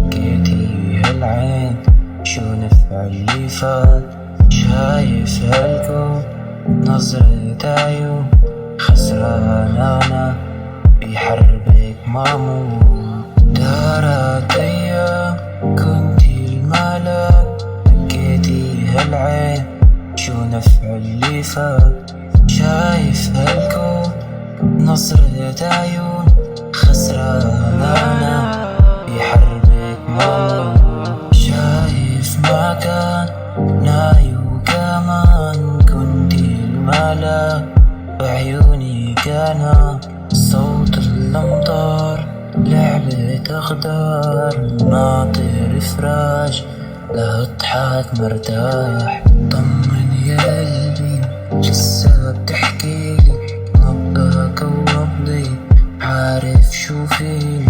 بكيتي هالعين شو نفع اللي فات. شايف هالكون نظرة عيون خسران أنا بحربك مامون. دارت أيام كنتي الملك بكيتي هالعين شو نفع اللي فات. شايف هالكون نظرة عيون خسران أنا بحربك مامون. شايف ما كان ناي وكمان كنتي الملك بعيوني كان صوت الأمطار لعبة أخضر ناطر فراش لأضحك مرتاح. طمن يا قلبي لسه بتحكيلي نبضك ونبضي عارف شو فيني.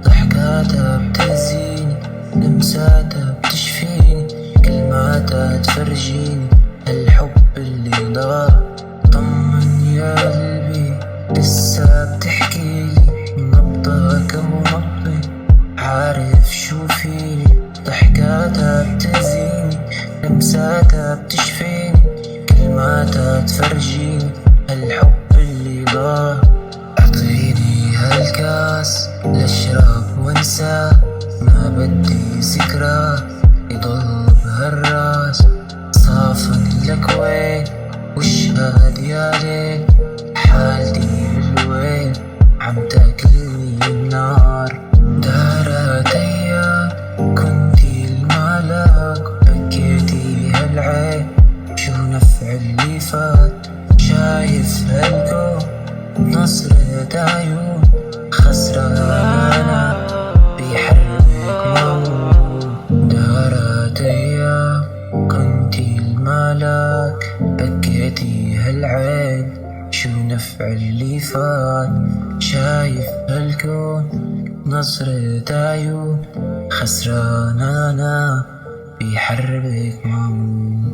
ضحكاتها بتهزيني لمساتها بتشفيني كلماتها تفرجيني الحب اللي ضاع. طمن يا قلبي لسه بتحكيلي نبضك ونبضي عارف شو فيني. ضحكاتها بتهزيني لمساتها بتشفيني كلماتها تفرجيني الحب اللي ضاع. اعطيني هالكاس لاشرب وانسى ما بدي ذكرى يضل بهالراس. صافن لك وين واشهد يا ليل حالتي بالويل عم تاكلني النار. دارت ايام كنتي الملك بكيتي هالعين شو نفع اللي فات. شايف هالكون نظرة عيون خسران أنا بحربك مامون. دارت أيام كنتي الملك بكيتي هالعين شو نفع اللي فات. شايف هالكون نظرة عيون خسران أنا بحربك مامون.